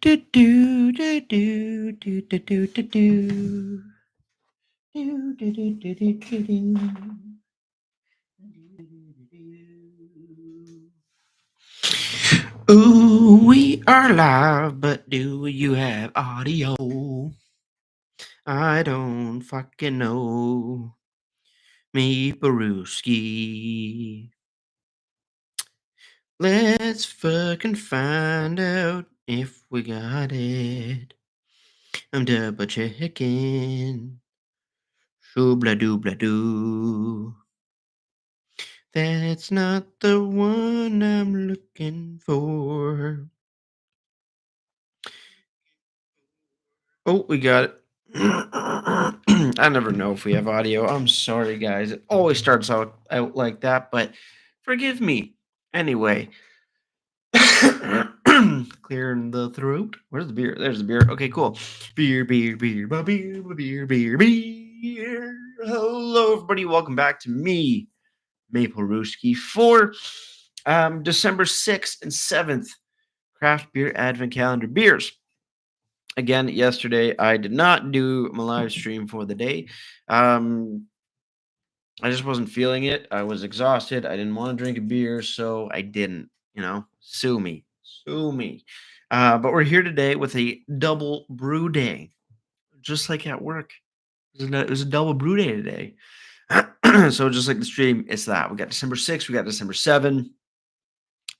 do do do do do do do do do. Do, do, do, do, do, do, do. Ooh, we are live, but do you have audio? I don't fucking know. Me, Peruski. Let's fucking find out if we got it. I'm double checking. Shoobla doobla doo. That's not the one I'm looking for. Oh, we got it. I never know if we have audio. I'm sorry, guys. It always starts out like that, but forgive me. Anyway, clearing the throat. Where's the beer? There's the beer. Okay, cool. Beer, beer, beer, beer, beer, beer, beer. Hello, everybody. Welcome back to me, Maple Rooski, for December 6th and 7th Craft Beer Advent Calendar beers. Again, yesterday I did not do my live stream for the day. Um, I just wasn't feeling it. I was exhausted. I didn't want to drink a beer, so I didn't. Sue me, sue me. But we're here today with a double brew day, just like at work. It was a double brew day today. So just like the stream, it's that we got December 6th, we got December 7th.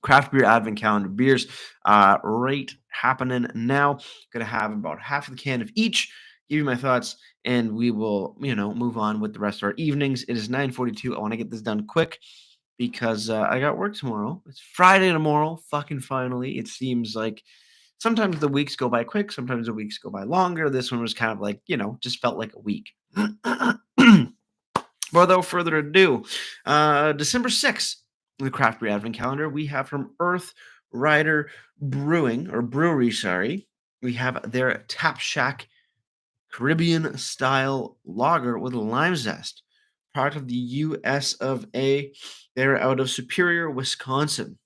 Craft beer advent calendar beers right happening now. Gonna have about half of the can of each, give you my thoughts, and we will move on with the rest of our evenings. It is 9:42. I want to get this done quick because I got work tomorrow. It's Friday tomorrow, fucking finally. It seems like sometimes the weeks go by quick, sometimes the weeks go by longer. This one was kind of like, just felt like a week. Without further ado, December 6th, the Craft Beer Advent Calendar, we have from Earth Rider Brewing, or Brewery, sorry. We have their Tap Shack Caribbean style lager with lime zest, part of the US of A. They're out of Superior, Wisconsin.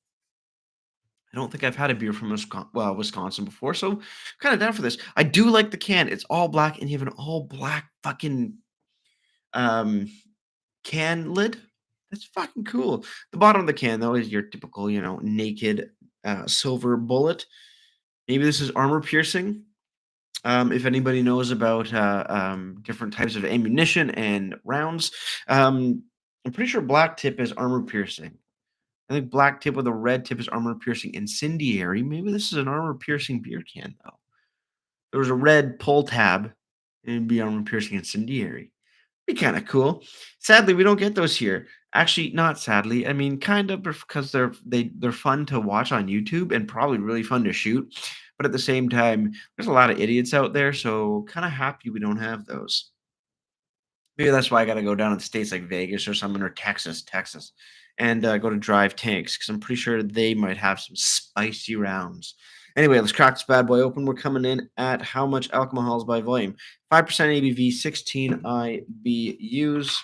I don't think I've had a beer from Wisconsin before, so kind of down for this. I do like the can. It's all black, and you have an all black fucking um, can lid. That's fucking cool. The bottom of the can, though, is your typical, naked silver bullet. Maybe this is armor piercing. If anybody knows about different types of ammunition and rounds, I'm pretty sure black tip is armor piercing. I think black tip with a red tip is armor piercing incendiary. Maybe this is an armor piercing beer can, though. There was a red pull tab, and it'd be armor piercing incendiary. Be kind of cool. Sadly, we don't get those here. Actually, not sadly. I mean, kind of because they're fun to watch on YouTube and probably really fun to shoot. But at the same time, there's a lot of idiots out there, so kind of happy we don't have those. Maybe that's why I got to go down to the states like Vegas or something, or Texas, and go to Drive Tanks because I'm pretty sure they might have some spicy rounds. Anyway, let's crack this bad boy open. We're coming in at how much alcohol is by volume? 5% ABV, 16 IBUs.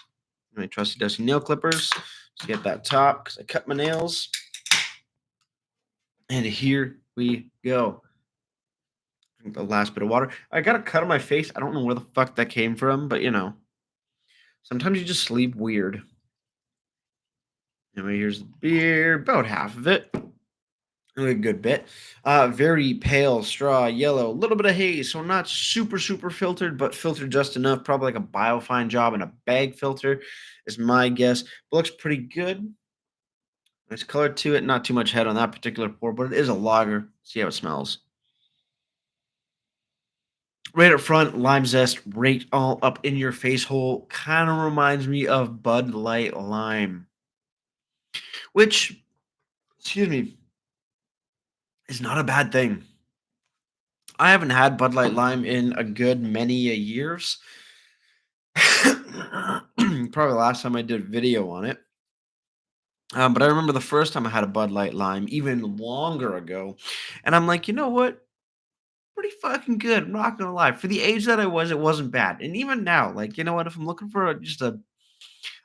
My trusty dusty nail clippers. Let's get that top because I cut my nails. And here we go. Drink the last bit of water. I got a cut on my face. I don't know where the fuck that came from, but sometimes you just sleep weird. Anyway, here's the beer, about half of it. A good bit. Very pale straw, yellow, a little bit of haze, so not super, super filtered, but filtered just enough. Probably like a biofine job and a bag filter is my guess. But looks pretty good. Nice color to it. Not too much head on that particular pour, but it is a lager. See how it smells. Right up front, lime zest, right all up in your face hole. Kind of reminds me of Bud Light Lime, which, excuse me, is not a bad thing. I haven't had Bud Light Lime in a good many years. Probably the last time I did a video on it. But I remember the first time I had a Bud Light Lime, even longer ago. And I'm like, you know what? Pretty fucking good. I'm not gonna lie. For the age that I was, it wasn't bad. And even now, like, you know what? If I'm looking for just a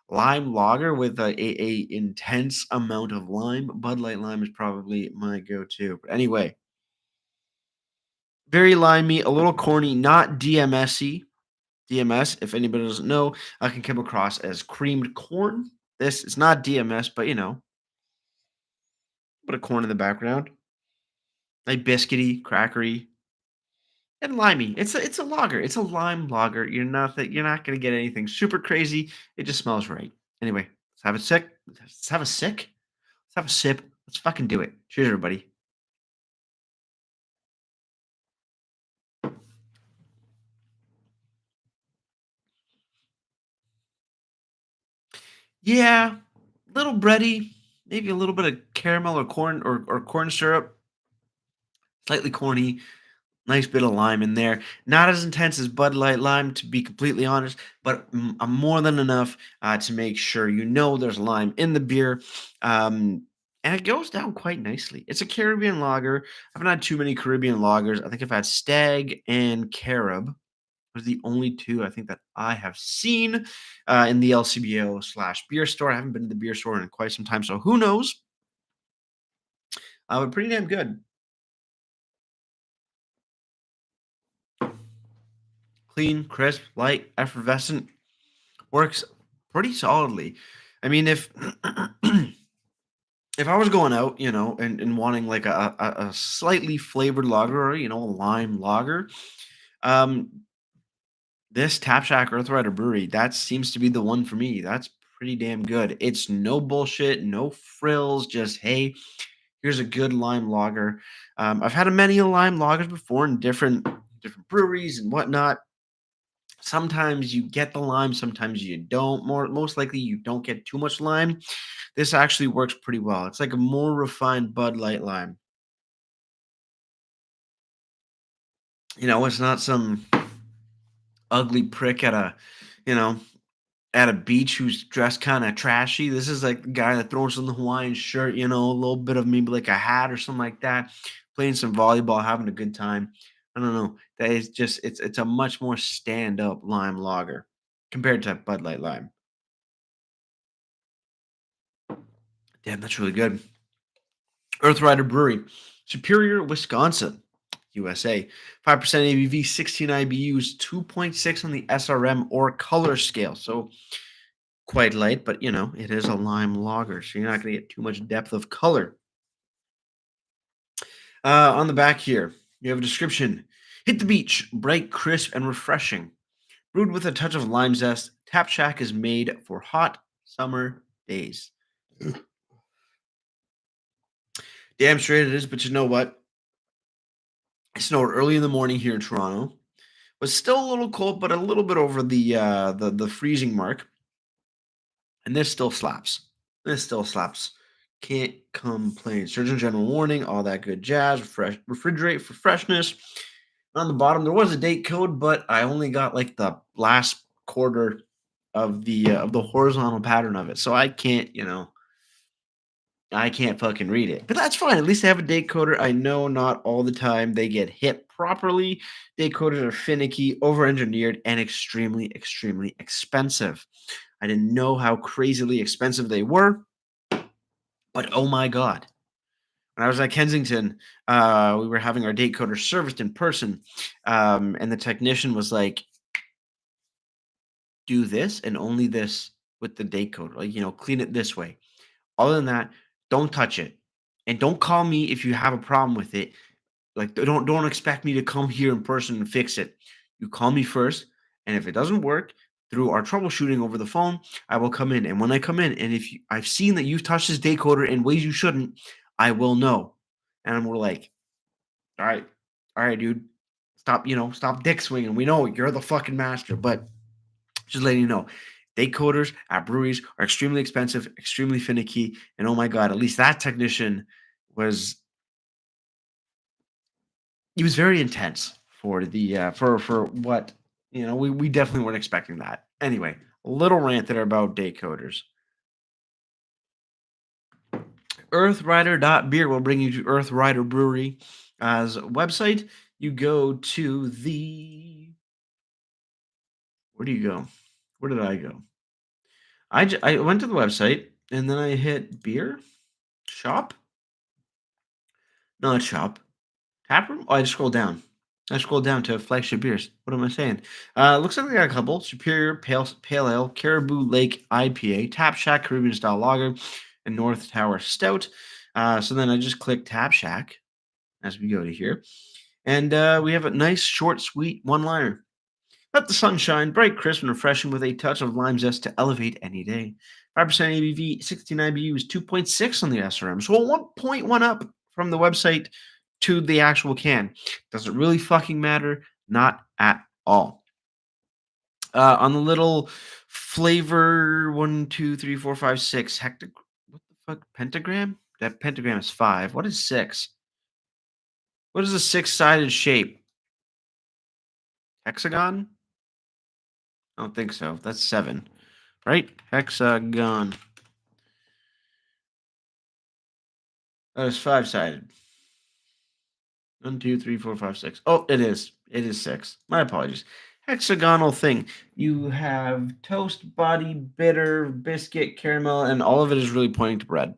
lime lager with a intense amount of lime, Bud Light Lime is probably my go-to. But anyway, Very limey, a little corny, not DMSy. DMS, if anybody doesn't know, can come across as creamed corn. This is not DMS, but put a corn in the background, like biscuity, crackery, and limey. It's a lager. It's a lime lager. You're not gonna get anything super crazy. It just smells right. Anyway, let's have a sick. Let's have a sick. Let's have a sip. Let's fucking do it. Cheers, everybody. Yeah, little bready, maybe a little bit of caramel or corn syrup, slightly corny, nice bit of lime in there. Not as intense as Bud Light lime, to be completely honest, but more than enough to make sure there's lime in the beer. And it goes down quite nicely. It's a Caribbean lager. I haven't had too many Caribbean lagers. I think I've had Stag and Carib. Was the only two I think that I have seen in the LCBO slash beer store. I haven't been to the beer store in quite some time, so who knows? But pretty damn good. Clean, crisp, light, effervescent. Works pretty solidly. I mean, if if I was going out, and wanting like a slightly flavored lager or a lime lager, um, this Tap Shack Earth Rider Brewery, that seems to be the one for me. That's pretty damn good. It's no bullshit, no frills. Just hey, here's a good lime lager. I've had a many lime lagers before in different breweries and whatnot. Sometimes you get the lime, sometimes you don't. Most likely you don't get too much lime. This actually works pretty well. It's like a more refined Bud Light lime. It's not some ugly prick you know, at a beach who's dressed kind of trashy. This is like the guy that throws on the Hawaiian shirt, a little bit of maybe like a hat or something like that, playing some volleyball, having a good time. I don't know. That is just it's a much more stand up lime lager compared to Bud Light lime. Damn, that's really good. Earth Rider Brewery, Superior, Wisconsin, USA. 5% ABV, 16 IBUs, 2.6 on the SRM or color scale. So quite light, but it is a lime lager. So you're not going to get too much depth of color. On the back here, you have a description. Hit the beach, bright, crisp, and refreshing. Brewed with a touch of lime zest, Tap Shack is made for hot summer days. Damn straight it is, but you know what? It snowed early in the morning here in Toronto. Was still a little cold, but a little bit over the freezing mark. And this still slaps. This still slaps. Can't complain. Surgeon General warning, all that good jazz. Refrigerate for freshness. On the bottom, there was a date code, but I only got like the last quarter of the horizontal pattern of it, so I can't fucking read it. But that's fine. At least I have a date coder. I know not all the time they get hit properly. Date coders are finicky, over-engineered, and extremely, extremely expensive. I didn't know how crazily expensive they were, but oh my god. When I was at Kensington, we were having our date coder serviced in person, and the technician was like, "Do this and only this with the date coder. Like, clean it this way. Other than that, don't touch it, and don't call me if you have a problem with it. Like, don't expect me to come here in person and fix it. You call me first, and if it doesn't work through our troubleshooting over the phone, I will come in. And when I come in, and if I've seen that you've touched this decoder in ways you shouldn't, I will know." And we're like, all right, dude, stop dick swinging. We know you're the fucking master, but just letting you know, decoders at breweries are extremely expensive, extremely finicky, and oh my god, at least that technician was he was very intense for the for what we definitely weren't expecting that. Anyway, a little rant there about decoders. Earthrider.beer will bring you to Earth Rider Brewery as a website. You go to the where do you go? Where did I go? I went to the website and then I hit beer shop, not shop, tap room. Oh, I just scrolled down. I scroll down to flagship beers. What am I saying? Looks like they got a couple: Superior Pale Ale, Caribou Lake IPA, Tap Shack Caribbean Style Lager, and North Tower Stout. So then I just click Tap Shack as we go to here, and we have a nice, short, sweet one-liner. Let the sun shine, bright, crisp, and refreshing with a touch of lime zest to elevate any day. 5% ABV, 69 BU is 2.6 on the SRM. So a 1.1 up from the website to the actual can. Does it really fucking matter? Not at all. On the little flavor 1, 2, 3, 4, 5, 6 hecta. What the fuck? Pentagram? That pentagram is 5. What is 6? What is a six-sided shape? Hexagon? I don't think so. That's 7. Right? Hexagon. That is 5-sided. 1, 2, 3, 4, 5, 6. Oh, it is. It is 6. My apologies. Hexagonal thing. You have toast, body, bitter, biscuit, caramel, and all of it is really pointing to bread.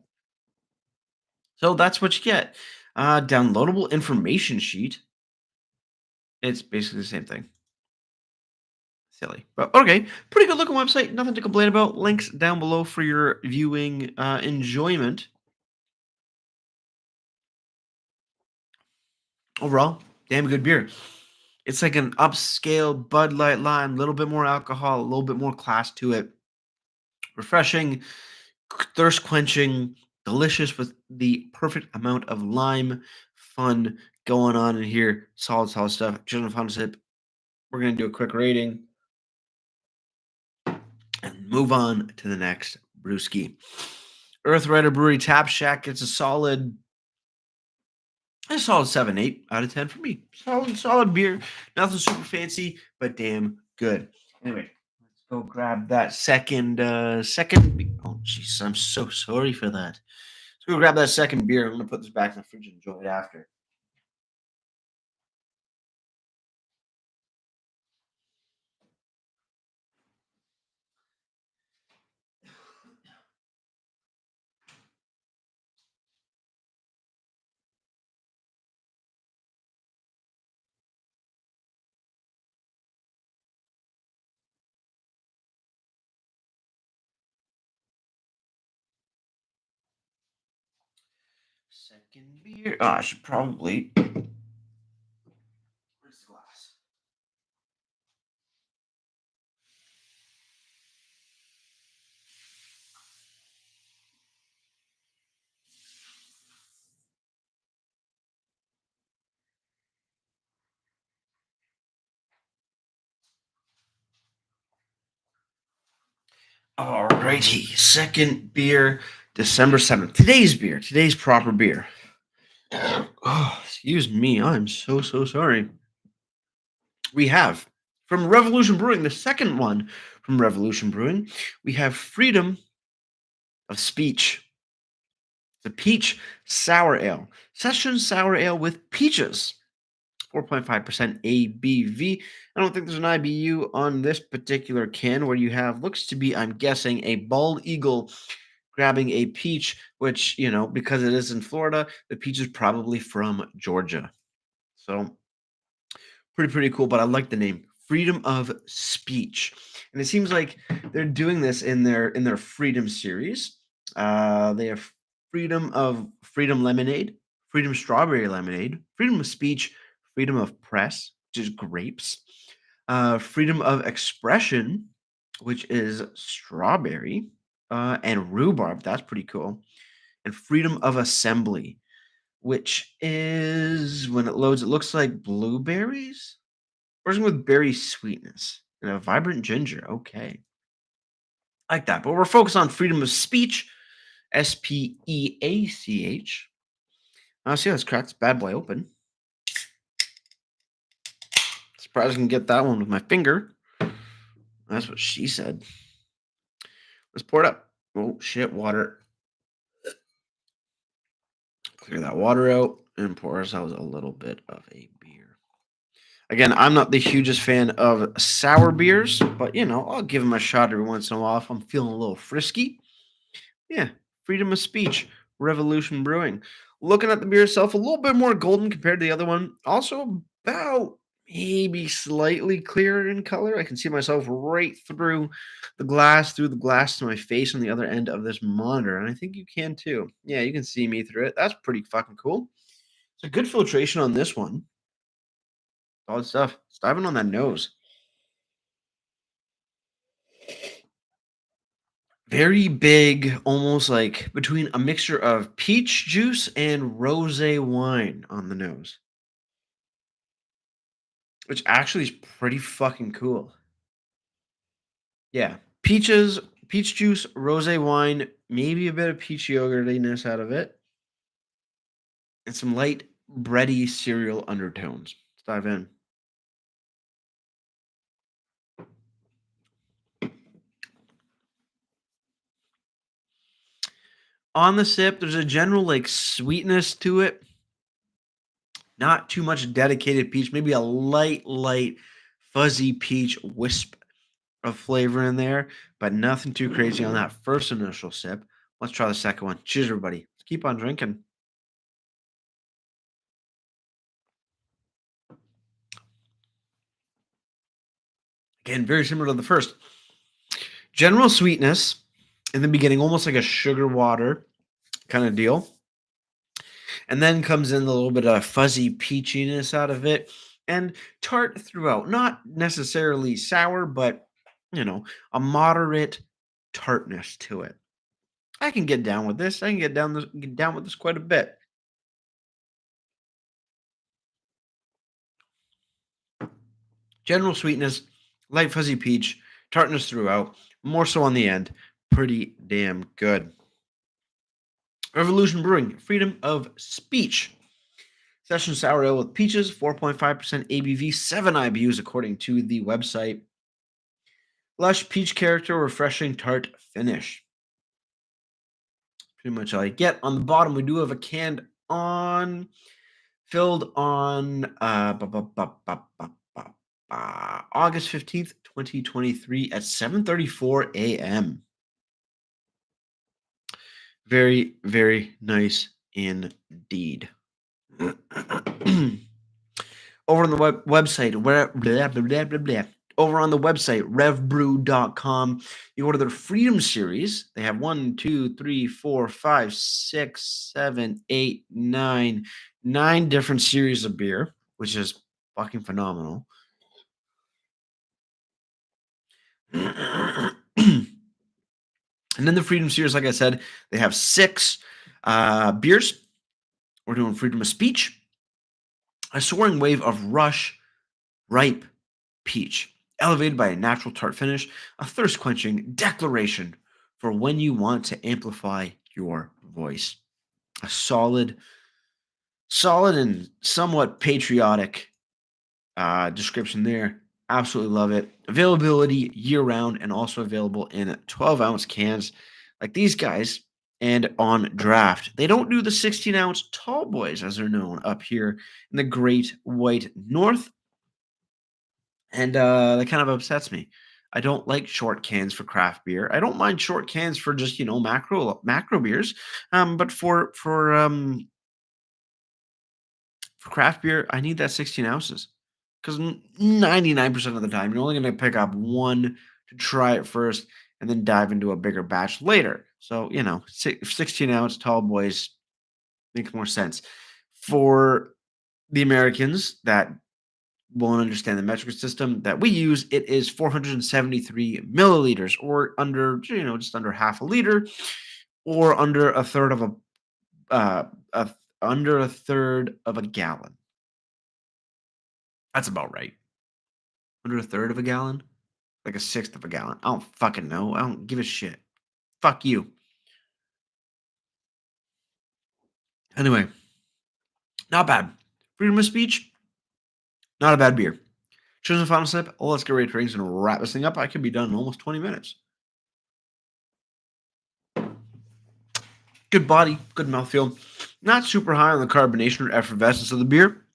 So that's what you get. Downloadable information sheet. It's basically the same thing. Silly. But okay. Pretty good looking website. Nothing to complain about. Links down below for your viewing enjoyment. Overall, damn good beer. It's like an upscale Bud Light Lime, a little bit more alcohol, a little bit more class to it. Refreshing, thirst quenching, delicious with the perfect amount of lime. Fun going on in here. Solid stuff. Just a fun sip. We're gonna do a quick rating and move on to the next brewski. Earth Rider Brewery Tap Shack gets a solid 7, 8 out of 10 for me. Solid beer. Nothing super fancy, but damn good. Anyway, let's go grab that second. Oh, jeez, I'm so sorry for that. Let's go grab that second beer. I'm gonna put this back in the fridge and enjoy it after. Second beer. Oh, I should probably. Where's the glass? Alrighty, second beer, December 7th. Today's beer, today's proper beer. Oh, excuse me, I'm so sorry. We have from Revolution Brewing, the second one from Revolution Brewing, we have Freedom of Speech. The peach sour ale, session sour ale with peaches, 4.5% ABV. I don't think there's an IBU on this particular can. Where you have looks to be, I'm guessing, a bald eagle grabbing a peach, which, because it is in Florida, the peach is probably from Georgia. So pretty cool, but I like the name Freedom of Speech. And it seems like they're doing this in their Freedom series. They have Freedom Lemonade, Freedom Strawberry Lemonade, Freedom of Speech, Freedom of Press, which is grapes, Freedom of Expression, which is strawberry, and rhubarb. That's pretty cool. And Freedom of Assembly, which is, when it loads, it looks like blueberries. Version with berry sweetness and a vibrant ginger. Okay. I like that. But we're focused on freedom of speech. Speach. See, let's crack this bad boy open. Surprised I can get that one with my finger. That's what she said. Let's pour it up. Oh, shit, water. Clear that water out and pour ourselves a little bit of a beer. Again, I'm not the hugest fan of sour beers, but I'll give them a shot every once in a while if I'm feeling a little frisky. Yeah, freedom of speech, Revolution Brewing. Looking at the beer itself, a little bit more golden compared to the other one. Also, about maybe slightly clearer in color. I can see myself right through the glass to my face on the other end of this monitor, and I think you can too. Yeah, you can see me through it. That's pretty fucking cool. So good filtration on this one. Solid stuff. Let's dive in on that nose. Very big, almost like between a mixture of peach juice and rosé wine on the nose, which actually is pretty fucking cool. Yeah. Peaches, peach juice, rosé wine, maybe a bit of peach yogurtiness out of it, and some light bready cereal undertones. Let's dive in. On the sip, there's a general like sweetness to it. Not too much dedicated peach, maybe a light, fuzzy peach wisp of flavor in there, but nothing too crazy on that first initial sip. Let's try the second one. Cheers, everybody. Let's keep on drinking. Again, very similar to the first. General sweetness in the beginning, almost like a sugar water kind of deal. And then comes in a little bit of fuzzy peachiness out of it and tart throughout. Not necessarily sour, but a moderate tartness to it. I can get down with this. I can get down with this quite a bit. General sweetness, light fuzzy peach, tartness throughout, more so on the end. Pretty damn good. Revolution Brewing, freedom of speech. Session sour ale with peaches, 4.5% ABV, 7 IBUs according to the website. Lush peach character, refreshing tart finish. Pretty much all I get. On the bottom, we do have a canned on, filled on August 15th, 2023 at 7:34 a.m. Very, very nice indeed. Over on the website, over on the website, revbrew.com, you order their Freedom Series. They have 1, 2, 3, 4, 5, 6, 7, 8, 9 different series of beer, which is fucking phenomenal. And then the Freedom Series, like I said, they have 6 beers. We're doing Freedom of Speech, a soaring wave of rush, ripe peach, elevated by a natural tart finish, a thirst quenching declaration for when you want to amplify your voice. A solid and somewhat patriotic description there. Absolutely love it. Availability year round and also available in 12-ounce cans like these guys and on draft. They don't do the 16-ounce tall boys as they're known up here in the Great White North. And that kind of upsets me. I don't like short cans for craft beer. I don't mind short cans for just macro beers, but for craft beer, I need that 16 ounces because 99% of the time you're only going to pick up one to try it first and then dive into a bigger batch later. So 16-ounce tall boys makes more sense for the Americans that won't understand the metric system that we use. It is 473 milliliters, or under just under half a liter, or under a third of a under a third of a gallon. That's about right. Under a third of a gallon, like a sixth of a gallon. I don't fucking know. I don't give a shit. Fuck you. Anyway, not bad. Freedom of speech, not a bad beer. Choose a final sip. Oh, let's get ready to drinks and wrap this thing up. I could be done in almost 20 minutes. Good body, good mouthfeel. Not super high on the carbonation or effervescence of the beer,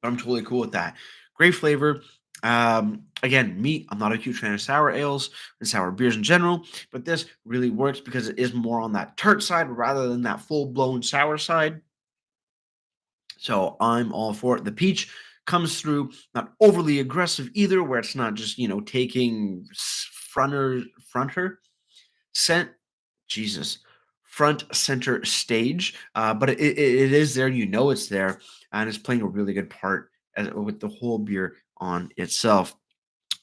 but I'm totally cool with that. Great flavor. Again, me, I'm not a huge fan of sour ales and sour beers in general, but this really works because it is more on that tart side rather than that full blown sour side. So I'm all for it. The peach comes through, not overly aggressive either, where it's not just, taking fronter, cent, Jesus, front center stage. But it is there, it's there, and it's playing a really good part with the whole beer on itself.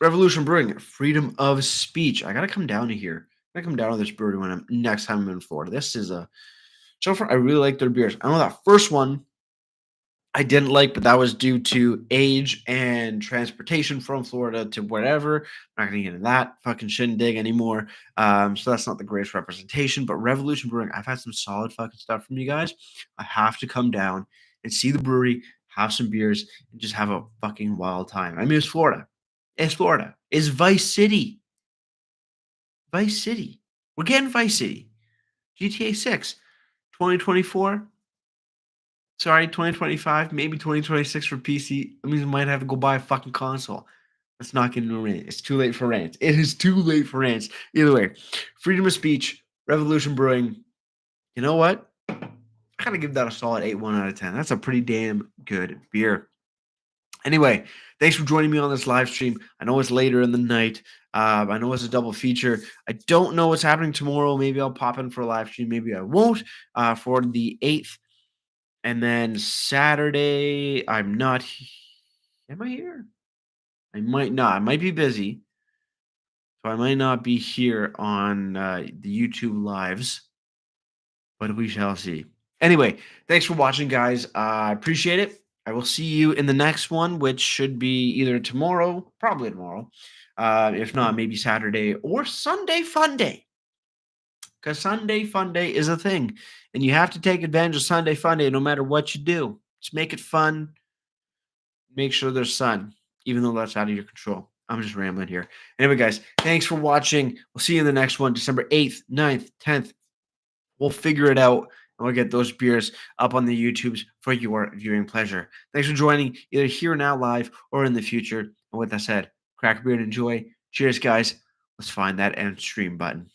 Revolution Brewing, freedom of speech. I gotta come down to here. I gotta come down to this brewery when I'm next time I'm in Florida. This is a so far. I really like their beers. I know that first one I didn't like, but that was due to age and transportation from Florida to wherever. I'm not gonna get into that fucking shindig anymore. So that's not the greatest representation. But Revolution Brewing, I've had some solid fucking stuff from you guys. I have to come down and see the brewery, have some beers, and just have a fucking wild time. I mean, it's Florida. It's Florida. It's Vice City. Vice City. We're getting Vice City. GTA 6, 2024. Sorry, 2025, maybe 2026 for PC. That means I might have to go buy a fucking console. Let's not get into a rant. It's too late for rants. It is too late for rants. Either way, freedom of speech, Revolution Brewing. You know what? I gotta give that a solid 8.1 out of 10. That's a pretty damn good beer. Anyway, thanks for joining me on this live stream. I know it's later in the night. I know it's a double feature. I don't know what's happening tomorrow. Maybe I'll pop in for a live stream. Maybe I won't. For the 8th. And then Saturday, I'm not. Am I here? I might not. I might be busy. So I might not be here on the YouTube lives, but we shall see. Anyway, thanks for watching, guys. I appreciate it. I will see you in the next one, which should be either tomorrow, probably tomorrow. If not, maybe Saturday or Sunday Fun Day. Because Sunday Fun Day is a thing. And you have to take advantage of Sunday Fun Day no matter what you do. Just make it fun. Make sure there's sun, even though that's out of your control. I'm just rambling here. Anyway, guys, thanks for watching. We'll see you in the next one, December 8th, 9th, 10th. We'll figure it out, and we'll get those beers up on the YouTubes for your viewing pleasure. Thanks for joining, either here now live or in the future. And with that said, crack a beer and enjoy. Cheers, guys. Let's find that end stream button.